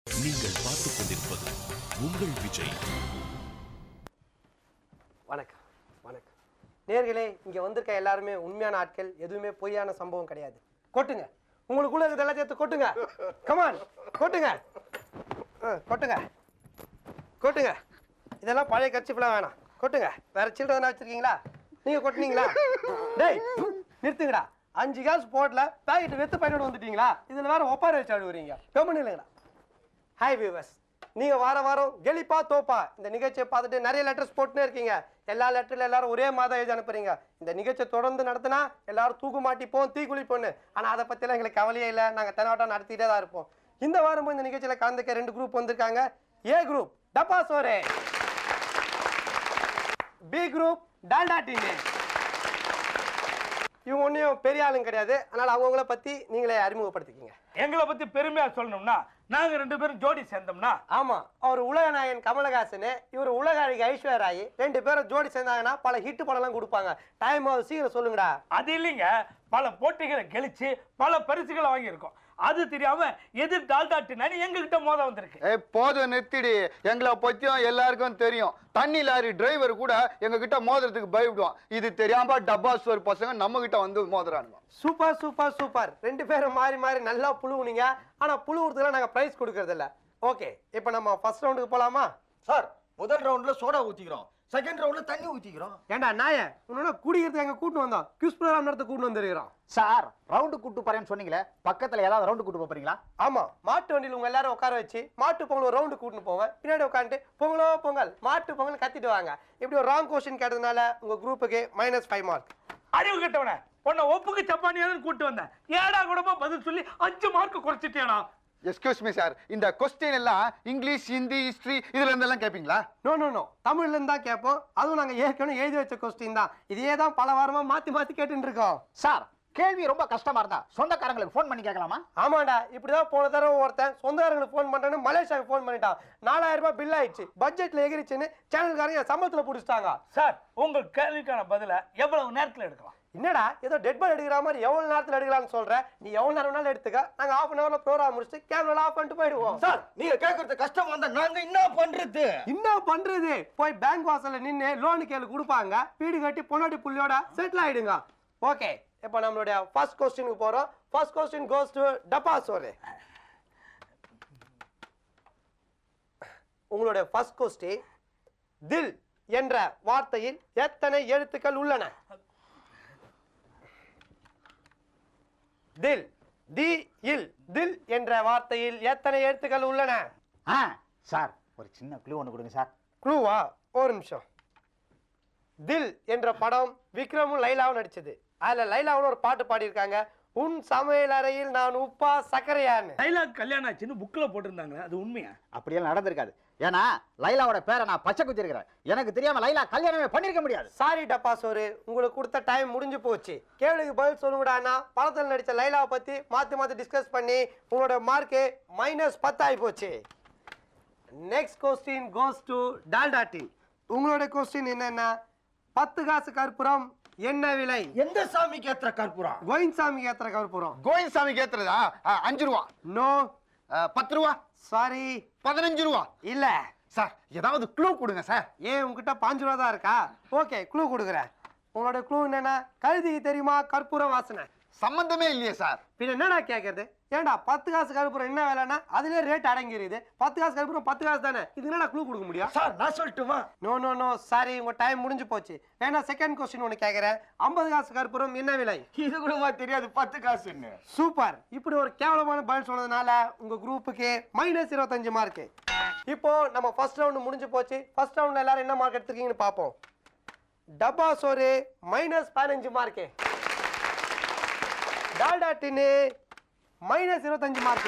நீங்கள் பார்த்துக் கொண்டிருப்பது உங்கள் விஜய். வணக்கம் வணக்கம் நேர்களே, இங்கே வந்திருக்க எல்லாருமே உண்மையான ஆட்கள், எதுவுமே பொய்யான சம்பவம் கிடையாது. கொட்டுங்க, உங்களுக்குள்ள இருக்கிறது எல்லாம் சேர்த்து கொட்டுங்க. கமான் கொட்டுங்க, கொட்டுங்க கொட்டுங்க. இதெல்லாம் பழைய கட்சிப்பெல்லாம் வேணாம், கொட்டுங்க. வேற சில்லறை வச்சிருக்கீங்களா? நீங்க கொட்டுனீங்களா? டேய் நிறுத்துங்கடா. 5 காசு போட்ல பேக்கெட் வெத்து பயனோடு வந்துட்டீங்களா? இதுல வேற ஒப்பார வச்சு ஆடுவீங்க. கம்மன் இல்லைங்கடா. ஹாய் வியூவர்ஸ், நீங்கள் வாரம் கெலிப்பா தோப்பா இந்த நிகழ்ச்சியை பார்த்துட்டு நிறைய லெட்டர்ஸ் போட்டுனே இருக்கீங்க. எல்லா லெட்டரில் எல்லாரும் ஒரே மாதம் எழுதி அனுப்புறீங்க. இந்த நிகழ்ச்சியை தொடர்ந்து நடத்தினா எல்லாரும் தூக்கு மாட்டிப்போம், தீக்குளிப்போன்னு. ஆனால் அதை பற்றிலாம் எங்களுக்கு கவலையே இல்லை, நாங்கள் தெனாவட்டம் நடத்திட்டே தான் இருப்போம். இந்த வாரமும் இந்த நிகழ்ச்சியில் கலந்துக்க 2 குரூப் வந்திருக்காங்க. ஏ குரூப் டப்பா சோரே, பி குரூப் டால்டா டீனே. இவங்க ஒன்றையும் பெரிய ஆளுங்க கிடையாது, அதனால் அவங்கள பற்றி நீங்களே அறிமுகப்படுத்திக்கிங்க. எங்களை பத்தி பெருமையா சொல்லணும்னா, நாங்க 2 பேரும் ஜோடி சேர்ந்தோம்னா, ஆமா, அவர் உலக நாயகன் கமலஹாசன், இவர் உலக அழகி ஐஸ்வர்யா ராய், 2 பேரும் ஜோடி சேர்ந்தாங்கன்னா பல ஹிட் படம்லாம் கொடுப்பாங்க. டைம் ஆகுது, சீக்கிரம் சொல்லுங்கடா. அது இல்லைங்க, பல போட்டிகளை கெளிச்சு பல பரிசுகளை வாங்கியிருக்கோம். அது தெரியாம எதிர் டால்டாட்டினான்னு எங்ககிட்ட மோத வந்திருக்கு. போதும் நிறுத்திடி. எங்களை பத்தியும் எல்லாருக்கும் தெரியும். தண்ணி லாரி டிரைவர் கூட எங்க கிட்ட மோதுறதுக்கு பயப்படுவான். இது தெரியாம டப்பா சோர் பசங்க நம்ம கிட்ட வந்து மோதுறானுங்க. Super super super. 2 பேரும் மாறி மாறி நல்லா புழுவுனீங்க. ஆனா புழுவுறதுக்குலாம் நாங்க பிரைஸ் கொடுக்கறது இல்ல. ஓகே, இப்போ நம்ம ஃபர்ஸ்ட் ரவுண்டுக்கு போலாமா? சார், முதல் ரவுண்ட்ல சோடா ஊத்திக்கிறோம், செகண்ட் ரவுண்ட்ல தண்ணி ஊத்திக்கிறோம். ஏண்டா நாய, உன்னோட குடிக்கிறதுக்கு எங்க கூட்டு வந்தோம், கியூஸ் ப்ரோகிராம் நடத்த கூட்டு வந்திருக்கிறோம். சார், ரவுண்டு கூட்டு போறேன்னு சொன்னீங்களே, பக்கத்துல ஏதாவது ரவுண்டு கூட்டு போறீங்களா? ஆமா, மாட்டு வண்டியில் உங்க எல்லாரும் உட்கார வச்சு மாட்டு பொங்கல் ஒரு ரவுண்டு கூட்டின்னு போவேன். பின்னாடி உட்காந்துட்டு பொங்கலோ பொங்கல் மாட்டு பொங்கல் கத்திட்டு வாங்க. இப்படி ஒரு ராங் கொஸ்டின் கேட்டதுனால உங்க குரூப்புக்கு -5 மார்க். அறிவு கட்டவன, உன்னை ஒப்புக்கு சப்பானியான்னு கூட்டு வந்தேன். ஏடா கூடமா பதில் சொல்லி 5 மார்க் குறைச்சிட்டேனா? எஸ்கியூஸ் மீ சார், இந்த கொஸ்டின் எல்லாம் இங்கிலீஷ், ஹிந்தி, ஹிஸ்டரி இதுல இருந்தெல்லாம் கேட்பீங்களா? நோ தமிழ்ல இருந்து தான் கேட்போம். அதுவும் நாங்க ஏற்கனவே எழுதி வச்ச கொஸ்டின் தான். இதே தான் பல வாரமா மாத்தி கேட்டுட்டு இருக்கோம். சார், கேள்வி ரொம்ப கஷ்டமா இருந்தா சொந்தக்காரங்களுக்கு ஃபோன் பண்ணி கேட்கலாமா? ஆமாண்டா, இப்படிதான் போன தடவை ஒருத்தன் சொந்தக்காரங்களுக்கு ஃபோன் பண்றேன்னு மலேசியாவுக்கு ஃபோன் பண்ணிட்டான். 4000 ரூபாய் பில் ஆயிடுச்சு, பட்ஜெட்ல எகிரிச்சுன்னு சேனல்காரங்க சம்பளத்துல பிடிச்சிட்டாங்க. சார், உங்க கேள்விக்கான பதில எவ்வளவு நேரத்துல எடுக்கலாம்? என்னடா ஏதோ டெட் பால் எடுக்கிற மாதிரி எவ்வளவு நேரத்துல எடுக்கலாம்னு சொல்ற? நீ எவ்வளவு நேரம் வேணாலும் எடுத்துக்க. நாங்க ½ அன் ஹவர்ல ப்ரோகிராம் முடிச்சுட்டு கேமரா ஆஃப் பண்ணிட்டு போயிடுவோம். சார், நீங்க கேக்குறது கஷ்டம் வந்தா நாங்க என்ன பண்றது? போய் பேங்க் வாசல்ல நின்னு லோன் கேளு கொடுப்பாங்க. வீடு கட்டி பொன்னாடி புள்ளியோட செட்டில் ஆயிடுங்க. ஓகே, இப்போ நம்மளுடைய ஃபர்ஸ்ட் क्वेश्चनக்கு போறோம். ஃபர்ஸ்ட் क्वेश्चन goes to டப்பா சோரே. உங்களுடைய ஃபர்ஸ்ட் क्वेश्चन, தில் என்ற வார்த்தையில் எத்தனை எழுத்துக்கள் உள்ளன? தில் தில் என்ற வார்த்தையில் எத்தனை எழுத்துக்கள் உள்ளன? சார், ஒரு சின்ன க்ளூ ஒன்று கொடுங்க சார். க்ளூவா? ஒரு நிமிஷம். தில் என்ற படம் விக்ரமும் லைலாவும் நடிச்சது. அதுல லைலாவும் ஒரு பாட்டு பாடியிருக்காங்க, உன் சமையல் அறையில் நான் உப்பா சக்கரையான்னு. டைலாக் கல்யாணம் ஆச்சுன்னு புக்ல போட்டிருந்தாங்க, அது உண்மையா? அப்படியெல்லாம் நடந்திருக்காது. ஏன்னா லைலாவோட பேரை நான் பச்சை குத்திருக்கிறேன். எனக்கு தெரியாம லைலா கல்யாணமே பண்ணிருக்க முடியாது. சாரி டப்பா சோறு, உங்களுக்கு கொடுத்த டைம் முடிஞ்சு போச்சு. கேள்விக்கு பதில் சொல்லுங்கடான்னா படத்தில் நடிச்ச லைலாவை பத்தி மாத்தி டிஸ்கஸ் பண்ணி உங்களோட மார்க்கு -10 ஆகி போச்சு. Next question goes to Dalda tea. உங்களோட क्वेश्चन என்னன்னா, 10 காசு கற்பூரம் என்ன விலை? எந்த சாமிக்கு ஏத்துற கற்பூரம்? கோயின்சாமிக்கு ஏத்துற கற்பூரம். கோயின் சாமிக்கு ஏத்துறதா? 5 ரூபா. நோ. 10 ரூபா. சாரி, 15 ரூபா. இல்ல சார், ஏதாவது க்ளூ கொடுங்க சார். ஏன் உங்ககிட்ட 5 ரூபா தான் இருக்கா? ஓகே, க்ளூ கொடுக்குறேன். உங்களோட க்ளூ என்னன்னா, கழுதிக்கு தெரியுமா கற்பூரம் வாசனை? சம்பந்தமே இல்லையே சார். பின்ன என்னடா கேட்கறது? ஏன்டா 10 காசு கற்பூரம் என்ன வேலைன்னா அதுலயே ரேட் அடங்கிருது. 10 காசு கற்பூரம் 10 காசு தானே. இது என்னடா க்ளூ கொடுக்க முடியும்? சார், நான் சொல்லட்டுமா? நோ சாரி, உங்க டைம் முடிஞ்சு போச்சு. வேணா செகண்ட் क्वेश्चन ஒன்னு கேக்குறேன். 50 காசு கற்பூரம் என்ன விலை? இது கூடமா தெரியாது 10 காசுன்னு? சூப்பர். இப்படி ஒரு கேவலமான பதில் சொன்னதுனால உங்க குரூப்புக்கு -25 மார்க். இப்போ நம்ம ஃபர்ஸ்ட் ரவுண்ட் முடிஞ்சு போச்சு. ஃபர்ஸ்ட் ரவுண்ட்ல எல்லாரும் என்ன மார்க் எடுத்துருக்கீங்கன்னு பாப்போம். டப்பா சோறு -15 மார்க். டால்டா டின்னு -25 மார்க்.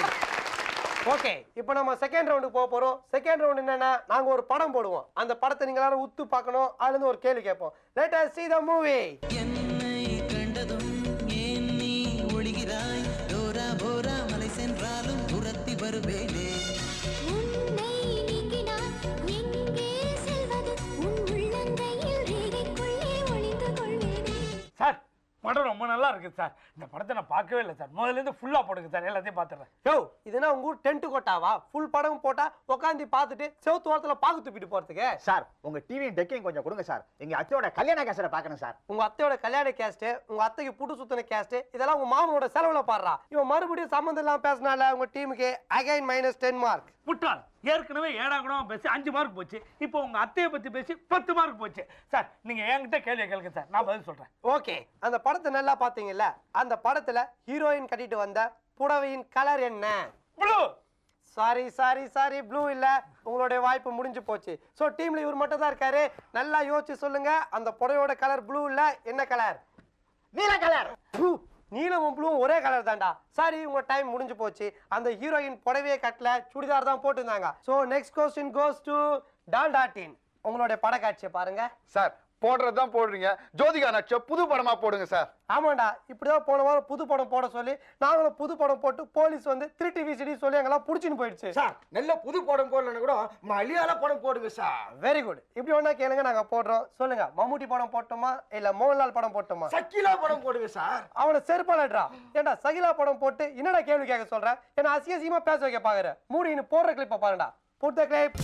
ஓகே, இப்போ நம்ம செகண்ட் ரவுண்டுக்கு போக போறோம். செகண்ட் ரவுண்ட் என்னன்னா, நாங்க ஒரு படம் போடுவோம். அந்த படத்தை நீங்க எல்லாரும் உத்து பார்க்கணும். அதுல இருந்து ஒரு கேள்வி கேட்போம். Let us see the movie. என்னை கண்டதும் ஏன் நீ ஒளிகிறாய்? டோரா போரா மலை சென்றாலும் துரத்தி வருவேனே. உன்னை நீங்கினான் எங்கே செல்வது? உன் உள்ளங்கையில் ரேகைக்குள்ளே ஒளிந்து கொள்வேனே. சார், படம் ரொம்ப நல்லா இருக்கு. இருக்குது சார். இந்த படத்தை நான் பார்க்கவே இல்லை சார். முதல்ல இருந்து ஃபுல்லா போடுங்க சார், எல்லாத்தையும் பார்த்துறேன். யோ இதுனா உங்க ஊர் டென்ட் கொட்டாவா? ஃபுல் படம் போட்டா உட்காந்து பார்த்துட்டு செவுத்து ஓரத்துல பாக்கு துப்பிட்டு போறதுக்கு? சார் உங்க டிவி டெக்கிங் கொஞ்சம் கொடுங்க சார். எங்க அத்தையோட கல்யாண கேசட்டை பார்க்கணும் சார். உங்க அத்தையோட கல்யாண கேஸ்ட், உங்க அத்தைக்கு புட்டு சுத்தின கேஸ்ட், இதெல்லாம் உங்க மாமனோட செலவுல பாடுறா. இவன் மறுபடியும் சம்மந்தம் இல்லாம பேசினால உங்க டீமுக்கு அகைன் -10 மார்க். முட்டாள், ஏற்கனவே 7ஆம் குணம் பேசி 5 மார்க் போச்சு. இப்போ உங்க அத்தையை பத்தி பேசி 10 மார்க் போச்சு. சார் நீங்க என்கிட்ட கேள்வி கேளுங்க சார், நான் பதில் சொல்றேன். ஓகே, அந்த படத்தை நல்லா பாத்தீங்கல்ல? அந்த படத்துல ஹீரோயின் கட்டிட்டு வந்த புடவையின் கலர் என்ன? ப்ளூ. சாரி ப்ளூ இல்ல. உங்களுடைய வாய்ப்பு முடிஞ்சு போச்சு. சோ டீம்ல இவர் மட்டும் தான் இருக்காரு. நல்லா யோசிச்சு சொல்லுங்க, அந்த புடவையோட கலர் ப்ளூ இல்ல, என்ன கலர்? நீல கலர். நீலமும் ப்ளூவும் ஒரே கலர் தான்டா. சாரி, உங்க டைம் முடிஞ்சு போச்சு. அந்த ஹீரோயின் புடவையே கட்டல, சுடிதார் தான் போட்டுருந்தாங்க. So next question goes to Dalda team. உங்களுடைய படக்காட்சியை பாருங்க. சார் போடுறதுதான் போடுறீங்க. ஜோதிகா நட்ச புது படமா போடுங்க சார். ஆமாண்டா, இப்படிதான் போன வாரம் புது படம் போட சொல்லி நாங்களும் புது படம் போட்டு போலீஸ் வந்து 3 VCD சொல்லி எங்கெல்லாம் புடிச்சுன்னு போயிடுச்சு. சார் நல்ல புது படம் போடலன்னு கூட மலையாள படம் போடுங்க சார். Very good. இப்படி ஒண்ணா கேளுங்க, நாங்க போடுறோம். சொல்லுங்க, மம்முட்டி படம் போட்டோமா இல்ல மோகன்லால் படம் போட்டோமா? சக்கிலா படம் போடுங்க சார். அவனை செருப்பாலட்றா. ஏண்டா சகிலா படம் போட்டு என்னடா கேள்வி கேட்க சொல்ற? என்ன அசிங்கமா பேச வைக்க பாக்குற? மூடி இன்னும் போடுற கிளிப்ப பாருடா. Put the clip.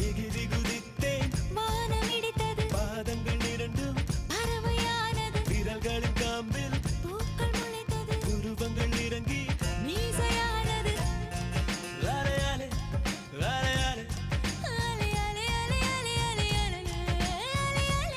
வானம் இடித்தது, பாதங்கள் இரண்டும் பறவையானது, விரல்களின் காம்பில் பூக்கள் முளைத்தது, உருவங்கள் இறங்கி மீசையானது, அலையாலே அலையாலே அலை அலை அலை அலை அலை அலை அலை அலை அலையாலே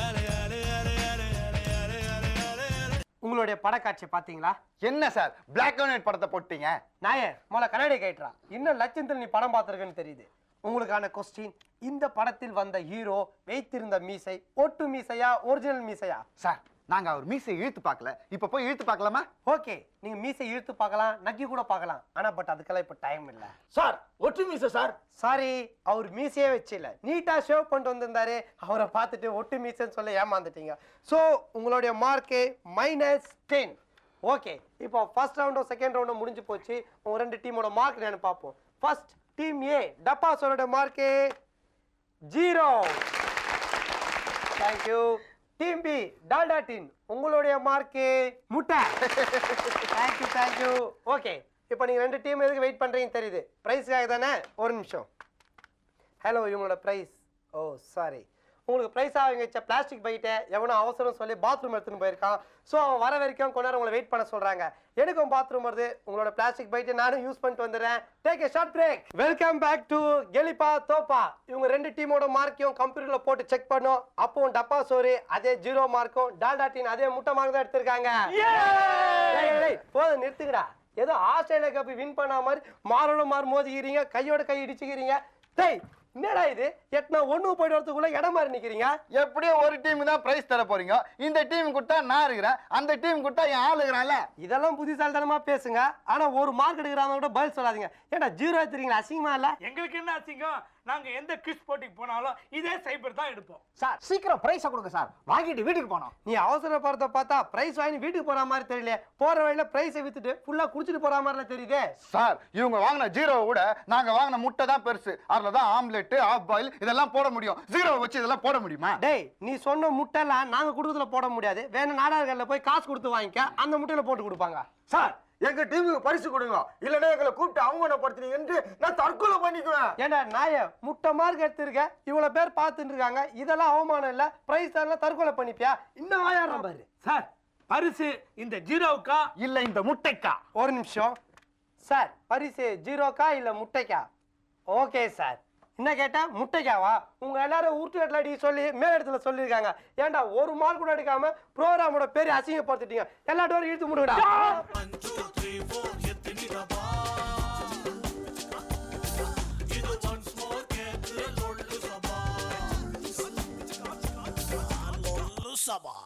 அலையாலே அலையாலே அலையாலே அலையாலே. உங்களுடைய படக்காட்சியை பாத்தீங்களா? என்ன சார் பிளாக் அண்ட் ஒயிட் படத்தை போட்டீங்க? நாயே முதல்ல கண்ணாடி கேட்டுறா. இன்னும் லட்சத்தில் நீ படம் பார்த்திருக்கன்னு தெரியுது. உங்களுக்கான கொஸ்டின், இந்த படத்தில் வந்த ஹீரோ வைத்திருந்த மீசை ஒட்டு மீசையா ஒரிஜினல் மீசையா? சார் நாங்க அவர் மீசை இழுத்து பார்க்கல, இப்ப போய் இழுத்து பார்க்கலாமா? ஓகே, நீங்க மீசை இழுத்து பார்க்கலாம், நக்கி கூட பார்க்கலாம். ஆனா பட் அதுக்கெல்லாம் இப்ப டைம் இல்ல. சார் ஒட்டு மீச சார். சாரி, அவர் மீசையே வச்சில்ல, நீட்டா ஷேவ் பண்ணிட்டு வந்திருந்தாரு. அவரை பார்த்துட்டு ஒட்டு மீசைன்னு சொல்ல ஏமாந்துட்டீங்க. சோ உங்களுடைய மார்க்கு -10. ஓகே, இப்போ ஃபர்ஸ்ட் ரவுண்டும் செகண்ட் ரவுண்டும் முடிஞ்சு போச்சு. உங்க ரெண்டு டீமோட மார்க் என்னன்னு பார்ப்போம். ஃபர்ஸ்ட் டீம் ஏ டப்பா சோரோட mark 0. Thank you. Team B Dalda team, உங்களுடைய மார்க்கு முட்டை. தேங்க்யூ. ஓகே, இப்போ நீங்க ரெண்டு டீம் எதுக்கு வெயிட் பண்றீங்க தெரியுது. பிரைஸ்க்காக தானே? ஒரு நிமிஷம். ஹலோ, இவங்களோட பிரைஸ். ஓ சாரி, உங்களுக்கு பிரைஸ் ஆகுங்க வச்ச பிளாஸ்டிக் பைட்டை எவனோ அவசரம் சொல்லி பாத்ரூம் எடுத்துன்னு போயிருக்கான். ஸோ அவன் வர வரைக்கும் கொஞ்ச நேரம் உங்களை வெயிட் பண்ண சொல்றாங்க. எனக்கும் பாத்ரூம் வருது. உங்களோட பிளாஸ்டிக் பைட்டை நானும் யூஸ் பண்ணிட்டு வந்துடுறேன். Take a short break. Welcome back to கெலிப்பா தோப்பா. இவங்க ரெண்டு டீமோட மார்க்கையும் கம்ப்யூட்டர்ல போட்டு செக் பண்ணோம். அப்பவும் டப்பா சோறு அதே 0 மார்க்கும், டால்டா டீம் அதே முட்டை மார்க் தான் எடுத்திருக்காங்க. போதும், நிறுத்துக்கடா. ஏதோ ஆஸ்திரேலியா கப் வின் பண்ண மாதிரி மாரோட மாறு மோதிக்கிறீங்க, கையோட கை இடிச்சுக்கிறீங்க. டேய் என்னடா இது? எட்னா ஒண்ணு போயிட்டு வரதுக்குள்ள இடம் மாதிரி நிக்கிறீங்க. எப்படியோ ஒரு டீம் தான் பிரைஸ் தர போறீங்க. இந்த டீம் கொடுத்தா நான் இருக்கிறேன், அந்த டீம் கொடுத்தா என் ஆள் இருக்கிறான்ல. இதெல்லாம் புத்திசாலித்தனமா பேசுங்க. ஆனா ஒரு மார்க் எடுக்கிறாங்க கூட பதில் சொல்லாதீங்க. ஏன்டா 0 எடுத்துறீங்களா? அசிங்கமா இல்ல? எங்களுக்கு என்ன அசிங்கம்? நாங்க எந்த குவிஸ் போட்டிக்கு போனாலும் இதே சைபர் தான் எடுப்போம். சார் சீக்கிரம் பிரைஸை கொடுங்க சார், வாங்கிட்டு வீட்டுக்கு போனோம். நீ அவசரப்படுறத பார்த்தா பிரைஸ் வாங்கி வீட்டுக்கு போற மாதிரி தெரியல. போற வழியில பிரைஸை வித்துட்டு ஃபுல்லா குடிச்சிட்டு போற மாதிரி தெரியுதே. சார் இவங்க வாங்கின 0 விட நாங்க வாங்கின முட்டை தான் பெருசு. அதுலதான் ஆம்லெட், ஆஃப் பாயில் இதெல்லாம் போட முடியும். 0 வச்சு இதெல்லாம் போட முடியுமா? டேய், நீ சொன்ன முட்டைலாம் நாங்க கொடுக்கறதுல போட முடியாது. வேணும் நாடார்கள்ல போய் காசு கொடுத்து வாங்கிக்க, அந்த முட்டையில போட்டு கொடுப்பாங்க. சார் எங்க டீமுக்கு பரிசு கொடுங்க, இல்லன்னா எங்களை கூப்பிட்டு அவமானப்படுத்துனீங்கன்னு நான் தற்கொலை பண்ணிக்குவேன். ஏண்டா நாய, முட்டை மார்க் எடுத்திருக்க, இவ்வளவு பேர் பார்த்துட்டு இருக்காங்க. இதெல்லாம் அவமானம் இல்ல? பிரைஸ் தரலாம் தற்கொலை பண்ணிப்பியா? இன்னும் ஆயிரம் பாரு. சார் பரிசு இந்த 0க்கா இல்ல இந்த முட்டைக்கா? ஒரு நிமிஷம் சார், பரிசு 0க்கா இல்ல முட்டைக்கா? ஓகே சார், என்ன கேட்டா முட்டைக்காவா? உங்க எல்லாரும் ஊட்டு கட்டல அடி சொல்லி மேல் இடத்துல சொல்லியிருக்காங்க. ஏன்டா ஒரு மார்க் கூட எடுக்காம ப்ரோக்ராமோட பேரை அசிங்கப்படுத்திட்டீங்க. எல்லா டோரும் இழுத்து முடுங்கடா. 1 2 3 4 எத்தனிடா இது once more கேட்டு லொல்லு சபா